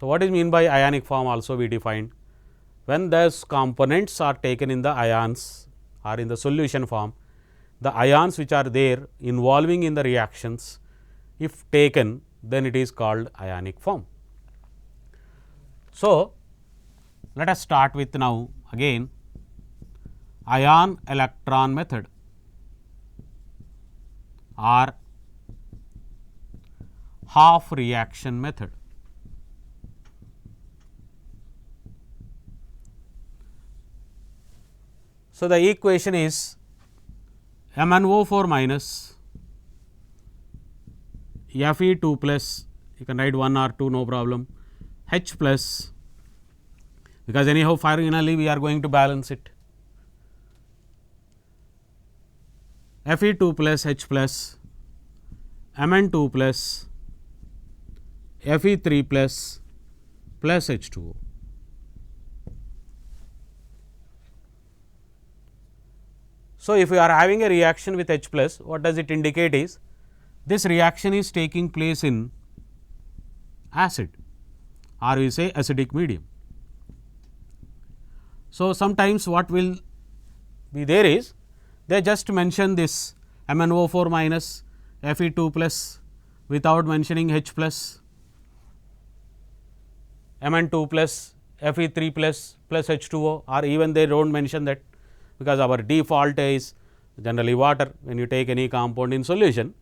So, what is mean by ionic form also we defined? When those components are taken in the ions or in the solution form, the ions which are there involving in the reactions, if taken, then it is called ionic form. So, let us start with now again ion electron method or half reaction method. So, the equation is MnO4 minus Fe2 plus, you can write 1 or 2 no problem, H plus, because anyhow finally we are going to balance it, Fe2 plus H plus Mn2 plus Fe3 plus H2O. So, if we are having a reaction with H plus, what does it indicate is this reaction is taking place in acid or we say acidic medium. So, sometimes what will be there is they just mention this MnO4 minus Fe2 plus without mentioning H plus, Mn2 plus Fe3 plus H2O, or even they do not mention that, because our default is generally water. When you take any compound in solution,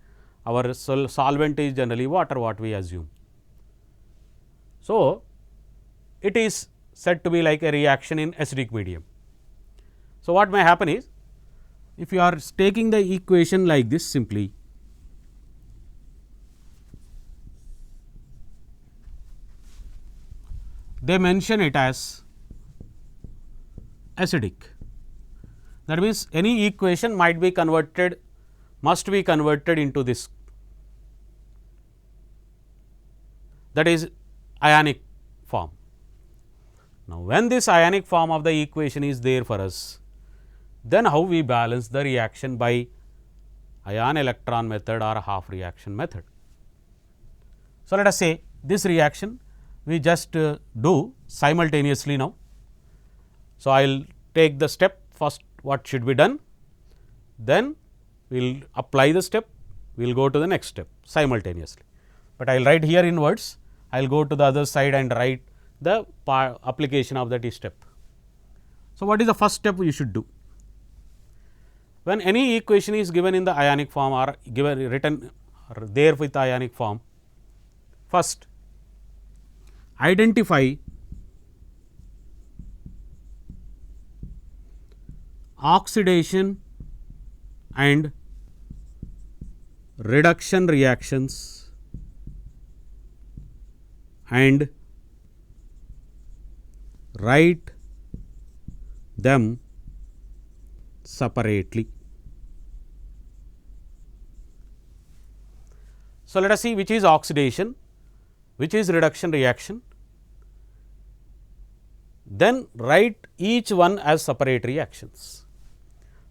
our solvent is generally water, what we assume. So, it is said to be like a reaction in acidic medium. So, what may happen is, if you are taking the equation like this simply, they mention it as acidic. That means, any equation might be converted, must be converted into this, that is ionic form. Now, when this ionic form of the equation is there for us, then how we balance the reaction by ion electron method or half reaction method. So, let us say this reaction we just do simultaneously now. So, I will take the step first what should be done, then we will apply the step, we will go to the next step simultaneously, but I will write here in words, I will go to the other side and write the application of that step. So, what is the first step we should do? When any equation is given in the ionic form or given written there with ionic form, first identify oxidation and reduction reactions and write them separately. So, let us see which is oxidation, which is reduction reaction, then write each one as separate reactions.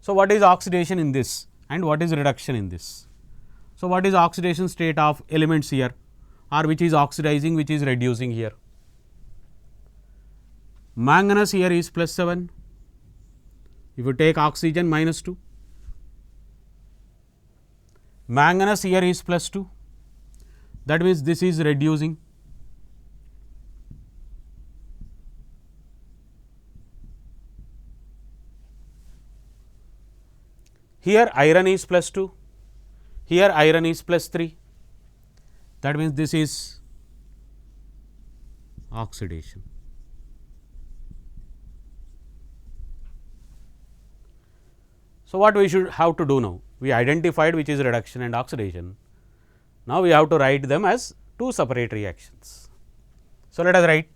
So, what is oxidation in this and what is reduction in this? So, what is oxidation state of elements here, or which is oxidizing, which is reducing here? Manganese here is plus 7, if you take oxygen minus 2, manganese here is plus 2, that means this is reducing. Here iron is plus 2, here iron is plus 3, that means this is oxidation. So, what we should have to do now? We identified which is reduction and oxidation. Now, we have to write them as two separate reactions. So, let us write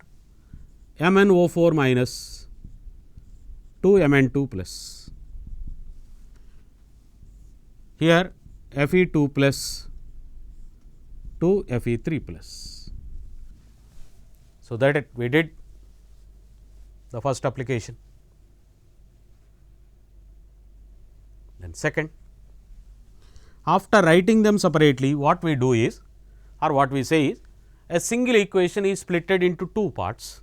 MnO4 minus 2 Mn2 plus. Here Fe2 plus 2 Fe3 plus. So, that we did the first application. Then second, after writing them separately, what we do is, or what we say is, a single equation is splitted into two parts.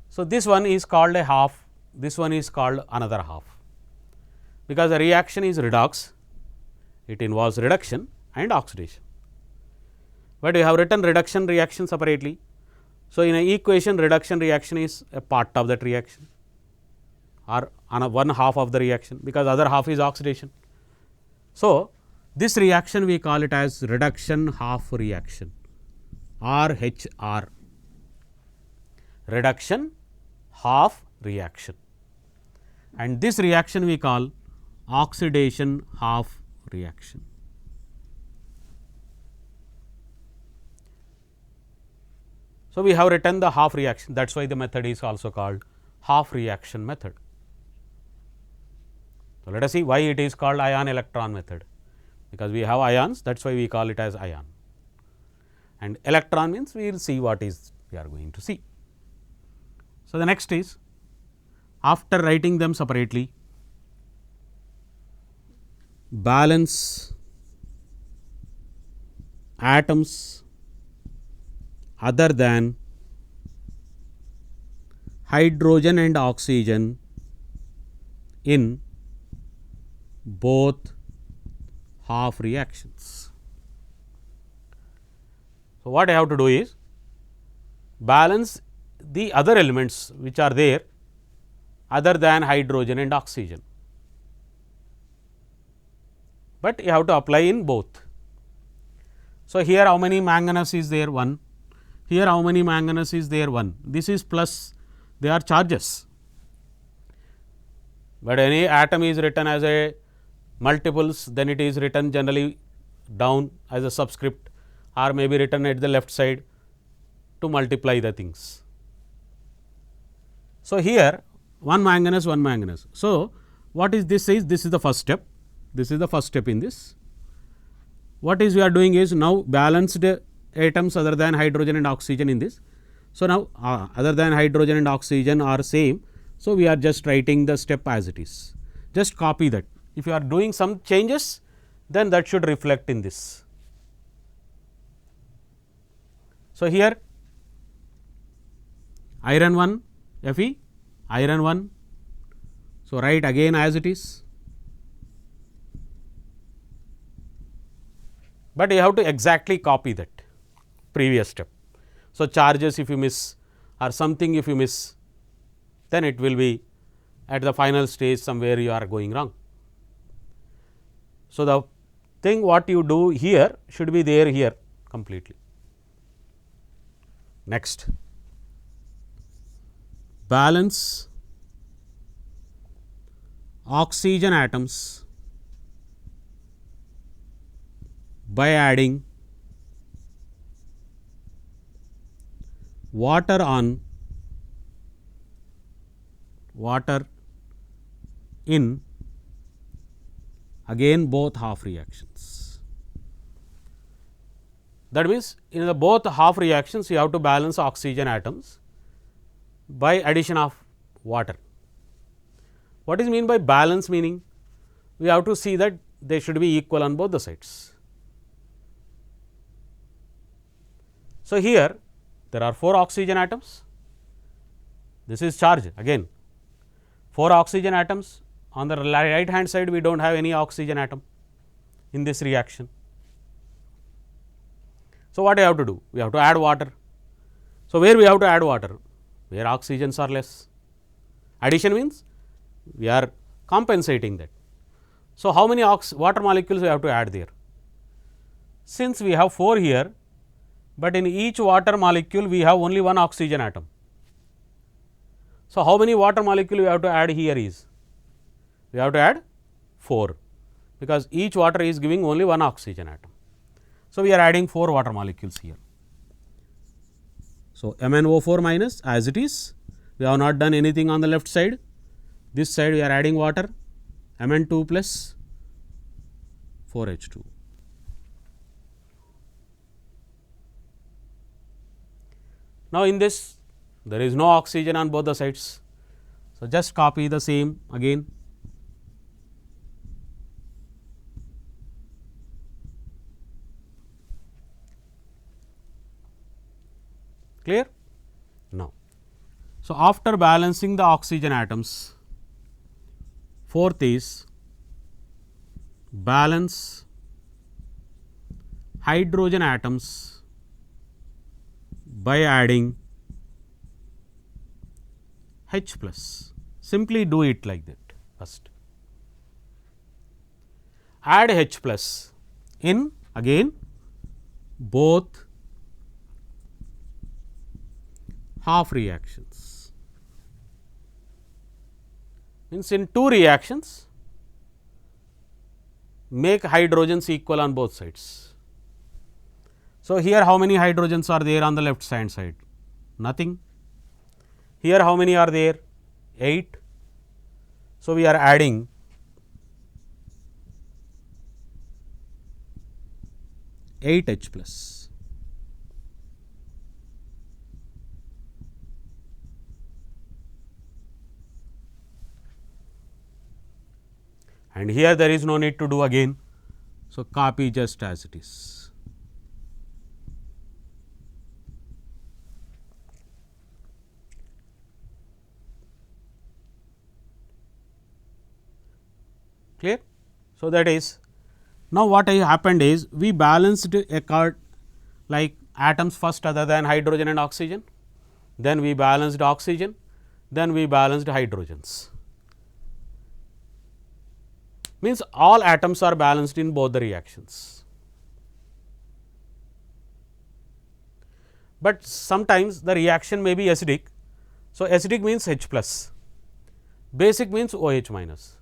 So, this one is called a half, this one is called another half, because the reaction is redox, it involves reduction and oxidation, but we have written reduction reaction separately. So, in an equation reduction reaction is a part of that reaction or one half of the reaction, because other half is oxidation. So, this reaction we call it as reduction half reaction, RHR, reduction half reaction, and this reaction we call oxidation half reaction. So, we have written the half reaction, that is why the method is also called half reaction method. So, let us see why it is called ion electron method, because we have ions, that is why we call it as ion, and electron means we will see what is we are going to see. So, the next is, after writing them separately, balance atoms other than hydrogen and oxygen in both half reactions. So, what I have to do is balance the other elements which are there other than hydrogen and oxygen, but you have to apply in both. So, here how many manganese is there? 1. Here how many manganese is there? 1. This is plus, they are charges, but any atom is written as a multiples, then it is written generally down as a subscript or may be written at the left side to multiply the things. So, here 1 manganese, 1 manganese. So, what is this is? This is the first step, this is the first step in this. What is we are doing is now balanced atoms other than hydrogen and oxygen in this. So, now other than hydrogen and oxygen are same. So, we are just writing the step as it is, just copy that. If you are doing some changes, then that should reflect in this. So, here iron 1 Fe, iron 1. So, write again as it is, but you have to exactly copy that previous step. So, charges if you miss or something if you miss, then it will be at the final stage somewhere you are going wrong. So, the thing what you do here should be there here completely. Next, balance oxygen atoms by adding water in again both half reactions. That means, in the both half reactions you have to balance oxygen atoms by addition of water. What is mean by balance? Meaning, we have to see that they should be equal on both the sides. So, here there are 4 oxygen atoms, this is charge again 4 oxygen atoms. On the right hand side we do not have any oxygen atom in this reaction. So, what do you have to do? We have to add water. So, where we have to add water? Where oxygens are less. Addition means we are compensating that. So, how many water molecules we have to add there? Since we have 4 here, but in each water molecule we have only 1 oxygen atom. So, how many water molecule we have to add here is? We have to add 4, because each water is giving only 1 oxygen atom. So, we are adding 4 water molecules here. So, MnO4 minus as it is, we have not done anything on the left side. This side we are adding water, Mn2 plus 4H2. Now, in this there is no oxygen on both the sides. So, just copy the same again. Clear? Now, so after balancing the oxygen atoms, fourth is balance hydrogen atoms by adding H plus. Simply do it like that first. Add H plus in again both half reactions, means in two reactions make hydrogens equal on both sides. So, here how many hydrogens are there on the left hand side? Nothing. Here how many are there? 8. So, we are adding H plus. And here there is no need to do again. So, copy just as it is. Clear? So, that is now what happened is we balanced a card like atoms first other than hydrogen and oxygen, then we balanced oxygen, then we balanced hydrogens. Means all atoms are balanced in both the reactions. But sometimes the reaction may be acidic. So, acidic means H plus, basic means OH minus.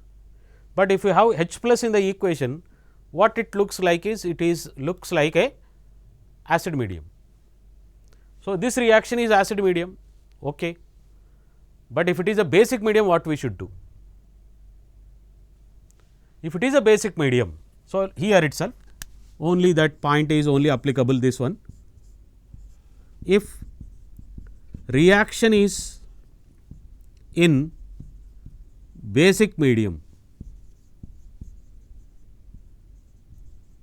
But if you have H plus in the equation, what it looks like is it is looks like a acid medium. So, this reaction is acid medium, okay. But if it is a basic medium, what we should do? If it is a basic medium, so here itself only that point is only applicable this one. If reaction is in basic medium,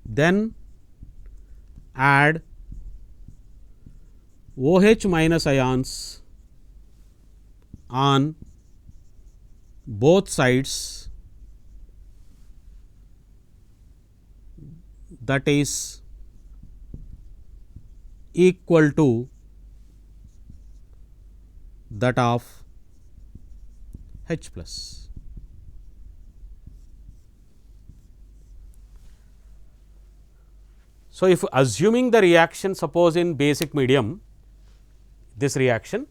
then add OH minus ions on both sides, that is equal to that of H plus. So, if assuming the reaction suppose in basic medium, this reaction,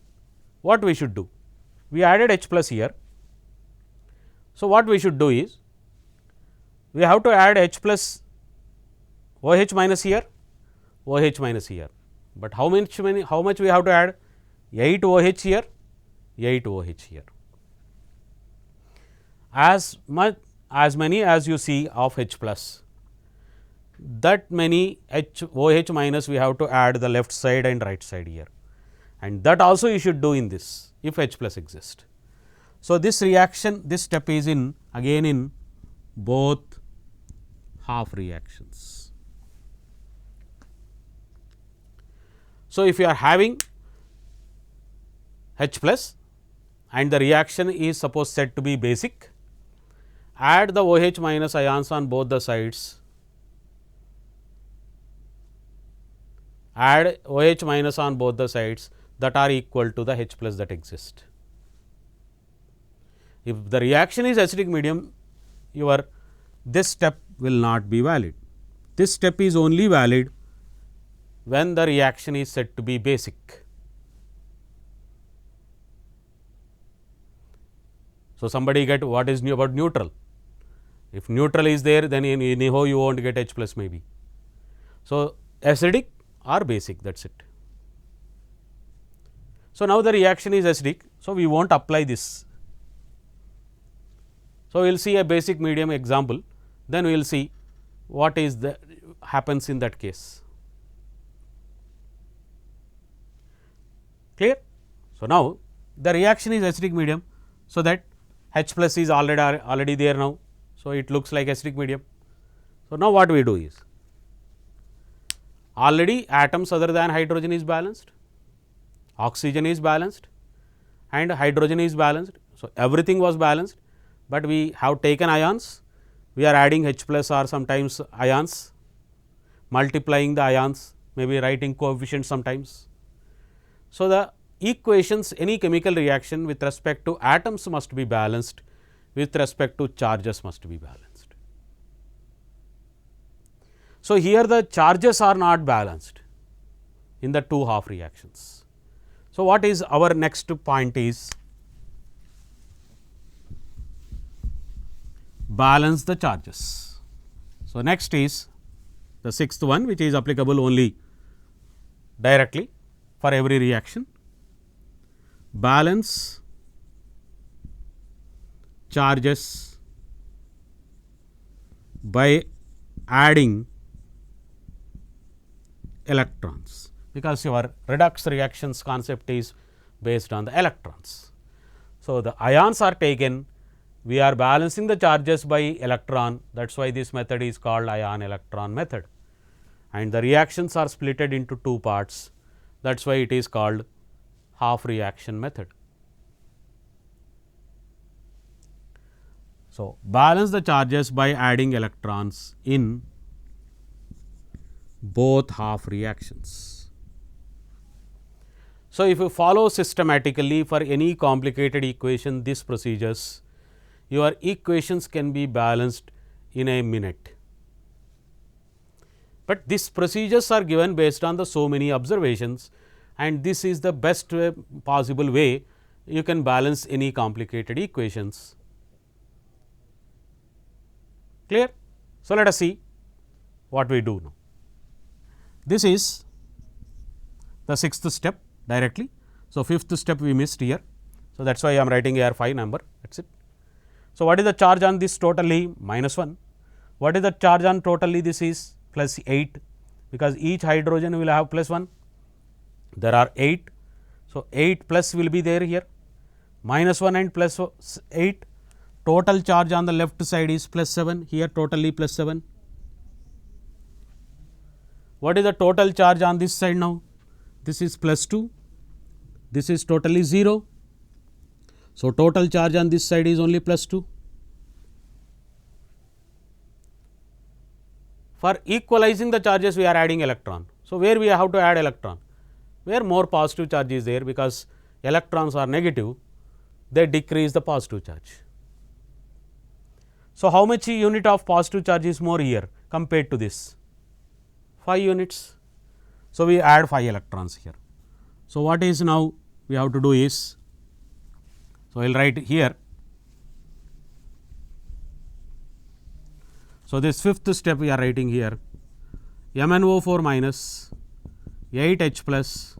what we should do? We added H plus here. So, what we should do is, we have to add H plus OH minus here, OH minus here, but how much we have to add? 8 OH here, 8 OH here. As many as you see of H plus, that many OH minus we have to add the left side and right side here, and that also you should do in this if H plus exists. So, this reaction, this step is in again in both half reactions. So, if you are having H plus and the reaction is suppose said to be basic, add the OH minus ions on both the sides, add OH minus on both the sides that are equal to the H plus that exist. If the reaction is acidic medium, your this step will not be valid. This step is only valid when the reaction is said to be basic. So, somebody get what is new about neutral? If neutral is there, then anyhow you won't get H plus maybe. So, acidic or basic, that is it. So, now the reaction is acidic. So, we won't apply this. So, we will see a basic medium example, then we will see what is the happens in that case. Clear? So, now the reaction is acidic medium. So, that H plus is already there now. So, it looks like acidic medium. So, now what we do is, already atoms other than hydrogen is balanced. oxygen is balanced and hydrogen is balanced. So, everything was balanced, but we have taken ions, we are adding H plus or sometimes ions, multiplying the ions, maybe writing coefficient sometimes. So, the equations, any chemical reaction with respect to atoms must be balanced, with respect to charges must be balanced. So, here the charges are not balanced in the two half reactions. So, what is our next point is balance the charges. So, next is the sixth one, which is applicable only directly for every reaction. Balance charges by adding electrons, because your redox reactions concept is based on the electrons. So, the ions are taken, we are balancing the charges by electron, that is why this method is called ion electron method, and the reactions are splitted into two parts, that is why it is called half reaction method. So, balance the charges by adding electrons in both half reactions. So, if you follow systematically for any complicated equation these procedures, your equations can be balanced in a minute. But these procedures are given based on the so many observations, and this is the best possible way you can balance any complicated equations. Clear? So, let us see what we do now. This is the sixth step directly. So, fifth step we missed here. So, that is why I am writing here 5 number, that is it. So, what is the charge on this totally? Minus 1. What is the charge on totally? This is plus 8, because each hydrogen will have plus 1. There are 8. So, 8 plus will be there here, minus 1 and plus 8. Total charge on the left side is plus 7, here totally plus 7. What is the total charge on this side now? This is plus 2, this is totally 0. So, total charge on this side is only plus 2. For equalizing the charges, we are adding electron. So, where we have to add electron? Where more positive charge is there, because electrons are negative, they decrease the positive charge. So, how much unit of positive charge is more here compared to this? 5 units. So, we add 5 electrons here. So, what is now we have to do is, so I will write here. So, this fifth step we are writing here, MnO4 minus 8 H plus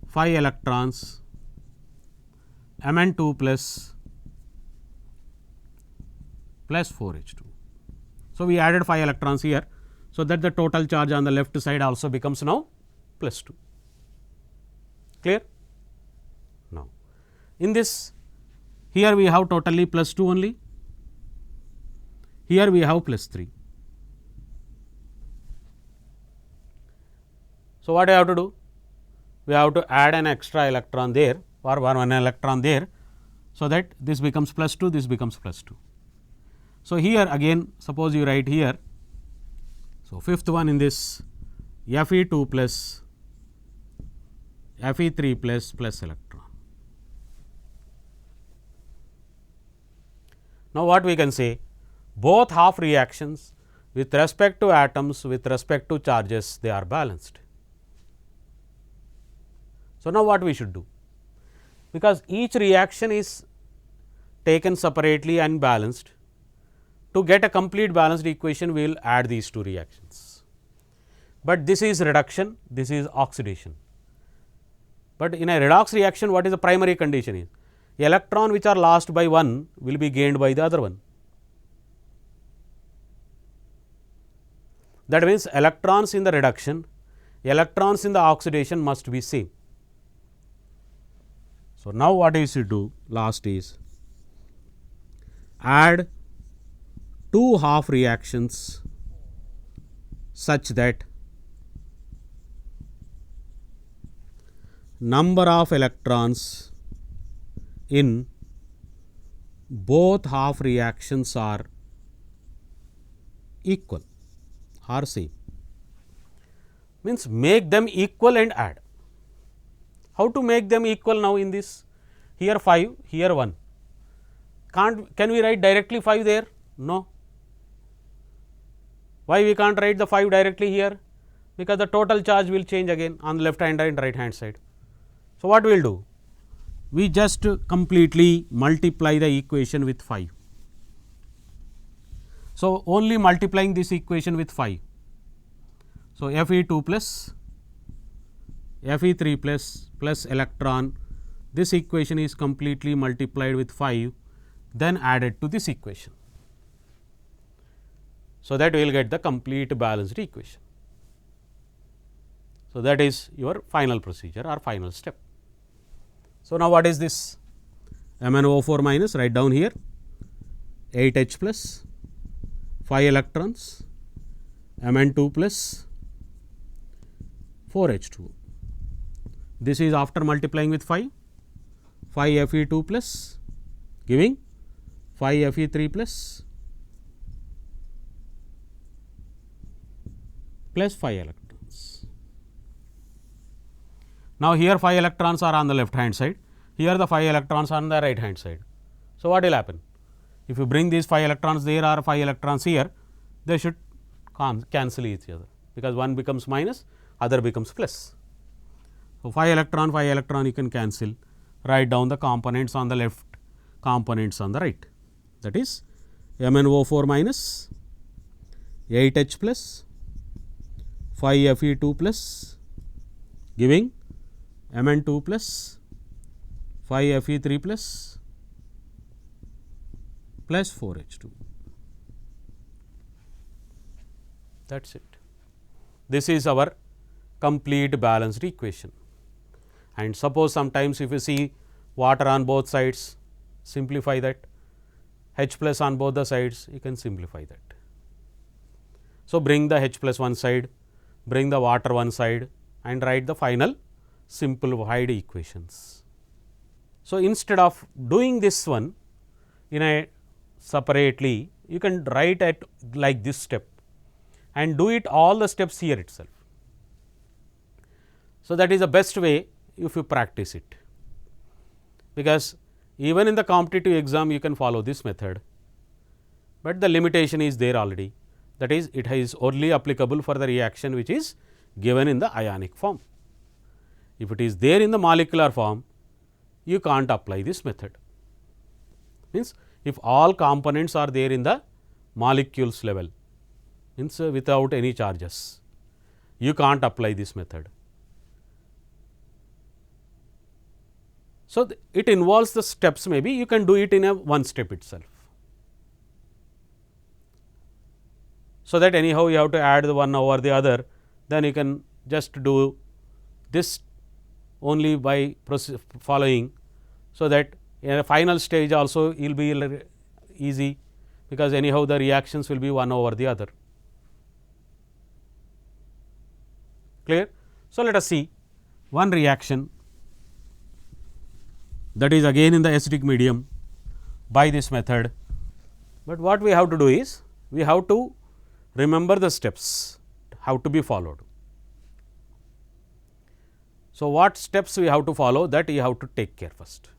5 electrons, Mn2 plus 4 H2. So, we added 5 electrons here. So, that the total charge on the left side also becomes now plus 2. Clear? Now, in this, here we have totally plus 2 only, here we have plus 3. So, what I have to do? We have to add an extra electron there, or one electron there. So, that this becomes plus 2, this becomes plus 2. So, here again suppose you write here. So, fifth one in this Fe2 plus Fe3 plus electron. Now, what we can say? Both half reactions with respect to atoms, with respect to charges, they are balanced. So, now what we should do? Because each reaction is taken separately and balanced, to get a complete balanced equation, we will add these two reactions. But this is reduction, this is oxidation. But in a redox reaction, what is the primary condition is? Electron which are lost by one will be gained by the other one. That means, electrons in the reduction, electrons in the oxidation must be same. So, now what is to do? Last is add two half reactions such that number of electrons in both half reactions are equal or same. Means make them equal and add. How to make them equal now in this? Here 5, here 1. Can we write directly 5 there? No. Why we can't write the 5 directly here? Because the total charge will change again on the left hand and right hand side. So, what we will do? We just completely multiply the equation with 5. So, only multiplying this equation with 5. So, Fe2 plus Fe3 plus electron, this equation is completely multiplied with 5, then added to this equation. So, that we will get the complete balanced equation. So, that is your final procedure or final step. So, now what is this? MnO4 minus, write down here 8H plus 5 electrons, Mn2 plus 4H2. This is after multiplying with 5 Fe2 plus giving 5 Fe3 plus 5 electrons. Now, here 5 electrons are on the left hand side, here the 5 electrons are on the right hand side. So, what will happen? If you bring these 5 electrons there or 5 electrons here, they should cancel each other, because one becomes minus, other becomes plus. So, 5 electron you can cancel, write down the components on the left, components on the right, that is MnO4 minus 8H plus 5 Fe2 plus giving Mn2 plus 5 Fe3 plus 4H2. That is it. This is our complete balanced equation. And suppose sometimes if you see water on both sides, simplify that, H plus on both the sides, you can simplify that. So, bring the H plus one side, bring the water one side and write the final simplified equations. So, instead of doing this one in a separately, you can write it like this step and do it all the steps here itself. So, that is the best way if you practice it, because even in the competitive exam you can follow this method, but the limitation is there already, that is it is only applicable for the reaction which is given in the ionic form. If it is there in the molecular form, you can't apply this method. Means if all components are there in the molecules level, means without any charges, you can't apply this method. So, it involves the steps, maybe you can do it in a one step itself. So, that anyhow you have to add the one over the other, then you can just do this only by following. So, that in a final stage also it will be easy, because anyhow the reactions will be one over the other. Clear? So, let us see one reaction that is again in the acidic medium by this method, but what we have to do is we have to remember the steps how to be followed. So, what steps we have to follow, that you have to take care first.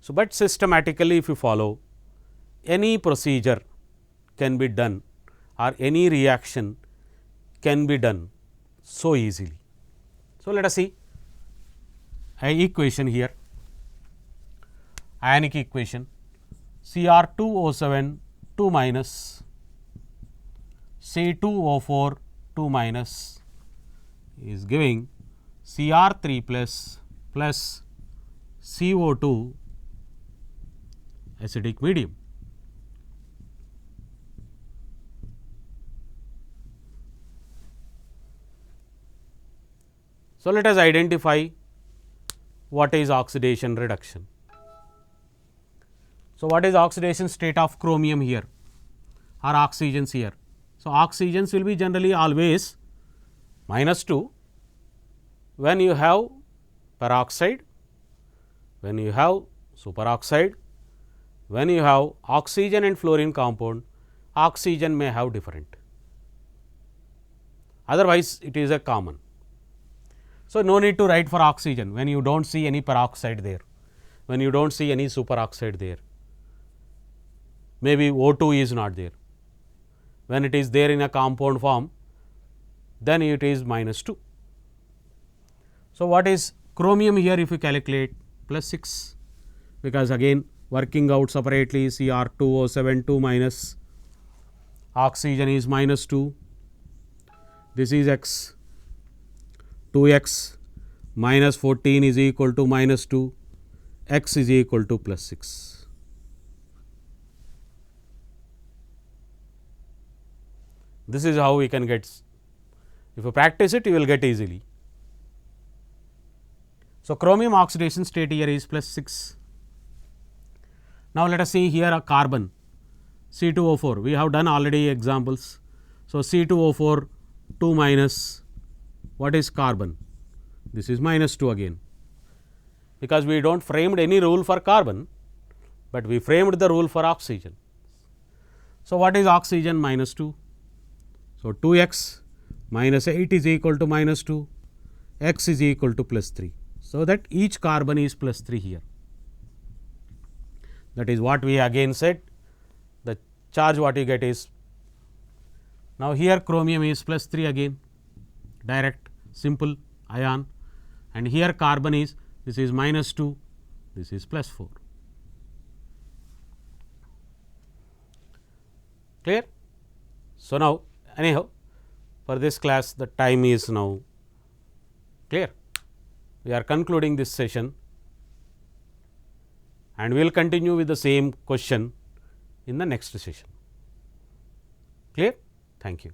So, but systematically if you follow, any procedure can be done or any reaction can be done so easily. So, let us see an equation here, ionic equation Cr2O7 2 minus C2O4 2 minus is giving Cr3 plus CO2 acidic medium. So, let us identify what is oxidation reduction. So, what is oxidation state of chromium here or oxygens here? So, oxygens will be generally always -2 when you have peroxide, when you have superoxide, when you have oxygen and fluorine compound, oxygen may have different, otherwise it is a common. So, no need to write for oxygen when you do not see any peroxide there, when you do not see any superoxide there, maybe O2 is not there. When it is there in a compound form, then it is -2. So, what is chromium here if you calculate? +6, because again working out separately Cr2O72 minus oxygen is -2, this is x, 2x minus 14 is equal to -2, x is equal to +6. This is how we can get, if you practice it you will get easily. So, chromium oxidation state here is +6. Now, let us see here a carbon C2O4, we have done already examples. So, C2O4 2 minus, what is carbon? This is -2 again, because we do not framed any rule for carbon, but we framed the rule for oxygen. So, what is oxygen? -2. So, 2x minus 8 is equal to -2, x is equal to +3. So, that each carbon is +3 here. That is what we again said, the charge what you get is, now here chromium is +3 again, direct simple ion, and here carbon is, this is -2, this is +4. Clear? So, now anyhow for this class the time is now clear. We are concluding this session and we will continue with the same question in the next session. Clear? Thank you.